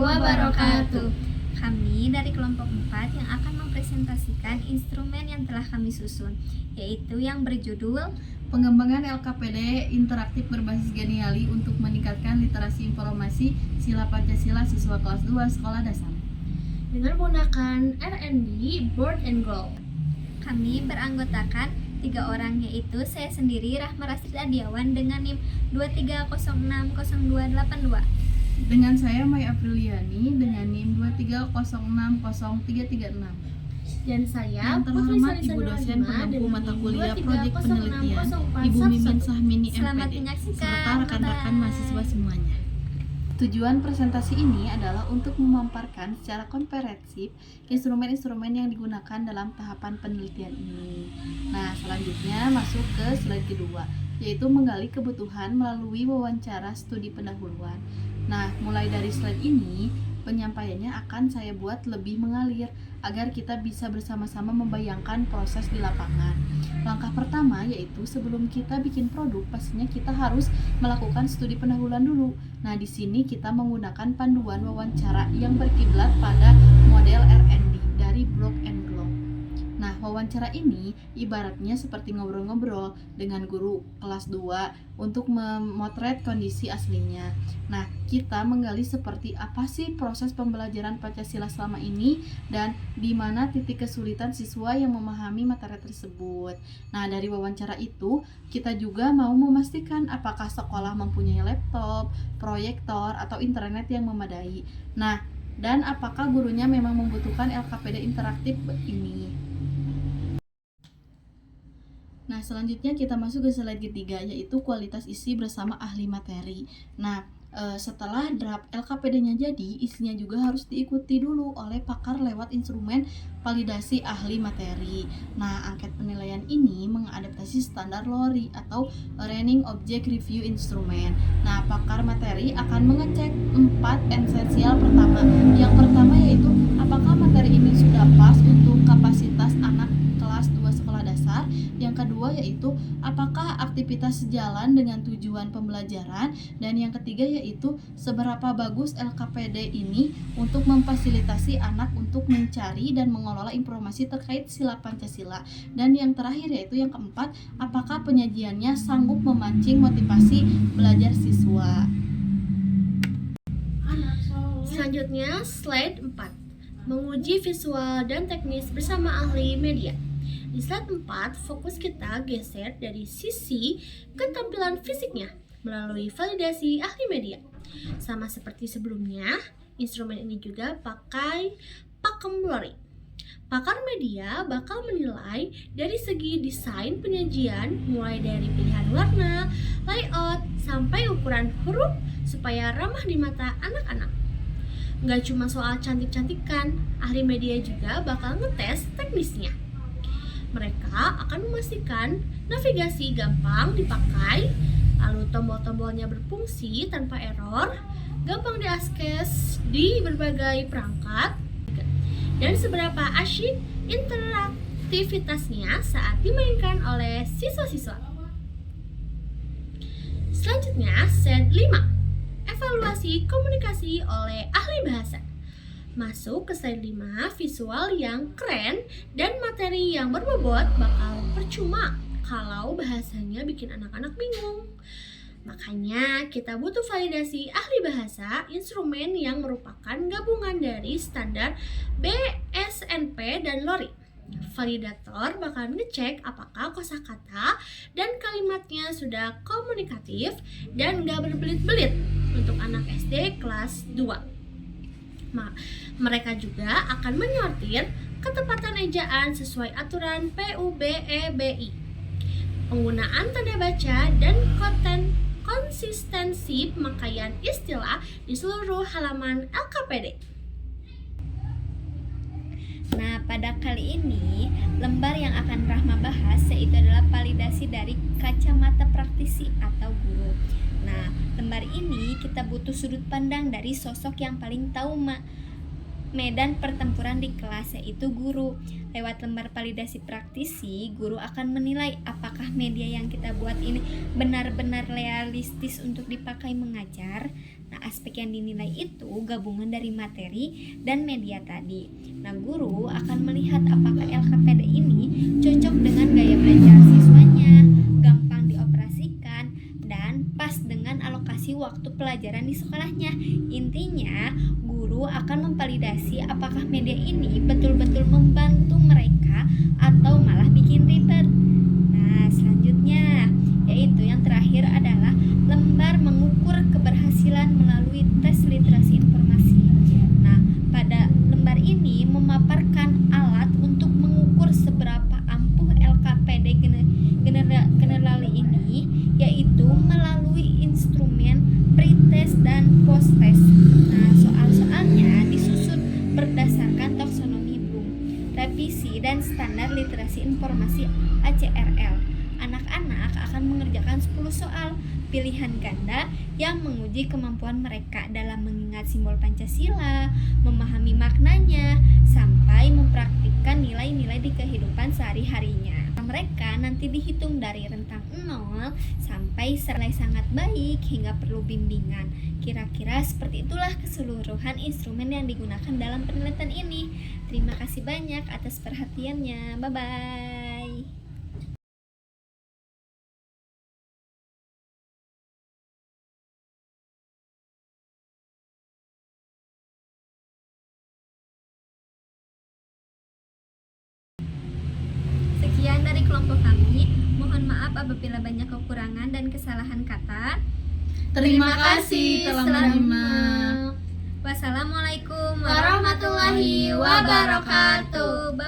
wabarakatuh. Kami dari kelompok 4 yang akan mempresentasikan instrumen yang telah kami susun, yaitu yang berjudul Pengembangan LKPD interaktif berbasis Geniali untuk meningkatkan literasi informasi sila Pancasila siswa kelas 2 sekolah dasar. Dengan menggunakan R&D Board and Grow. Kami beranggotakan 3 orang, yaitu saya sendiri Rahma Rashid Adiawan dengan NIM 23060282. Dengan saya Mai Apriliani dengan NIM 23060336. Dan saya Yang terhormat Ibu dosen penempuh mata kuliah proyek penelitian Ibu Mimin Sahmini Selamat MPD menyaksikan. serta rekan-rekan mahasiswa semuanya. Tujuan presentasi ini adalah untuk memaparkan secara komprehensif instrumen-instrumen yang digunakan dalam tahapan penelitian ini. Nah, selanjutnya masuk ke slide kedua, yaitu menggali kebutuhan melalui wawancara studi pendahuluan. Nah, mulai dari slide ini, penyampaiannya akan saya buat lebih mengalir agar kita bisa bersama-sama membayangkan proses di lapangan. Langkah pertama yaitu sebelum kita bikin produk, pastinya kita harus melakukan studi pendahuluan dulu. Nah, di sini kita menggunakan panduan wawancara yang berkiblat pada model R&D dari Board and Grow. Nah, wawancara ini ibaratnya seperti ngobrol-ngobrol dengan guru kelas 2 untuk memotret kondisi aslinya. Nah, kita menggali seperti apa sih proses pembelajaran Pancasila selama ini dan di mana titik kesulitan siswa yang memahami materi tersebut. Nah, dari wawancara itu, kita juga mau memastikan apakah sekolah mempunyai laptop, proyektor, atau internet yang memadai. Nah, dan apakah gurunya memang membutuhkan LKPD interaktif ini. Nah, selanjutnya kita masuk ke slide ketiga, yaitu kualitas isi bersama ahli materi. Nah, setelah draft LKPD-nya jadi, isinya juga harus diikuti dulu oleh pakar lewat instrumen validasi ahli materi. Nah, angket penilaian ini mengadaptasi standar LORI atau Learning Object Review Instrument. Nah, pakar materi akan mengecek 4 esensial pertama. Yang pertama yaitu apakah materi ini sudah pas untuk kapasitas anak kelas 2 sekolah dasar. Yang kedua yaitu apakah aktivitas sejalan dengan tujuan pembelajaran, dan yang ketiga yaitu seberapa bagus LKPD ini untuk memfasilitasi anak untuk mencari dan mengelola informasi terkait sila Pancasila, dan yang terakhir yaitu yang keempat, apakah penyajiannya sanggup memancing motivasi belajar siswa. Selanjutnya, slide 4. Menguji visual dan teknis bersama ahli media. Di slide 4, fokus kita geser dari sisi ketampilan fisiknya melalui validasi ahli media. Sama seperti sebelumnya, instrumen ini juga pakai pakem LORI. Pakar media bakal menilai dari segi desain penyajian, mulai dari pilihan warna, layout, sampai ukuran huruf supaya ramah di mata anak-anak. Nggak cuma soal cantik-cantikan, ahli media juga bakal ngetes teknisnya. Mereka akan memastikan navigasi gampang dipakai, lalu tombol-tombolnya berfungsi tanpa error, gampang diakses di berbagai perangkat, dan seberapa asyik interaktivitasnya saat dimainkan oleh siswa-siswa. Selanjutnya, set 5. Evaluasi komunikasi oleh ahli bahasa. Masuk ke slide 5, visual yang keren dan materi yang berbobot bakal percuma kalau bahasanya bikin anak-anak bingung. Makanya kita butuh validasi ahli bahasa, instrumen yang merupakan gabungan dari standar BSNP dan LORI. Validator bakal ngecek apakah kosakata dan kalimatnya sudah komunikatif dan gak berbelit-belit untuk anak SD kelas 2. Mereka juga akan menyortir ketepatan ejaan sesuai aturan PUBEBI, penggunaan tanda baca, dan konsistensi pemakaian istilah di seluruh halaman LKPD. Nah, pada kali ini, lembar yang akan Rahma bahas yaitu adalah validasi dari kacamata praktisi atau guru. Nah, lembar ini kita butuh sudut pandang dari sosok yang paling tahu medan pertempuran di kelas, yaitu guru. Lewat lembar validasi praktisi, guru akan menilai apakah media yang kita buat ini benar-benar realistis untuk dipakai mengajar. Nah, aspek yang dinilai itu gabungan dari materi dan media tadi. Nah, guru akan melihat apakah LKPD ini cocok dengan gaya belajar siswanya, gampang dioperasikan, dan pas dengan alokasi waktu pelajaran di sekolahnya. Intinya, guru akan memvalidasi apakah media ini betul-betul membantu mereka atau malah bikin ribet. Nah, selanjutnya yaitu yang terakhir adalah lembar mengukur keberhasilan melalui tes literasi informasi. Nah, pada lembar ini memaparkan alat untuk mengukur seberapa ampuh LKPD generali ini, yaitu melalui instrumen pretest dan post-test. Nah, soal-soalnya disusun berdasarkan taksonomi Bloom, revisi dan standar literasi informasi ACRL. Anak-anak akan mengerjakan 10 soal pilihan ganda yang menguji kemampuan mereka dalam mengingat simbol Pancasila, memahami maknanya, sampai mempraktikkan nilai-nilai di kehidupan sehari-harinya. Mereka nanti dihitung dari rentang 0 sampai nilai sangat baik hingga perlu bimbingan. Kira-kira seperti itulah keseluruhan instrumen yang digunakan dalam penelitian ini. Terima kasih banyak atas perhatiannya. Bye-bye. Sekian dari kelompok kami. Mohon maaf apabila banyak kekurangan dan kesalahan kata. Terima kasih telah menyimak. Wassalamualaikum warahmatullahi wabarakatuh. Bye.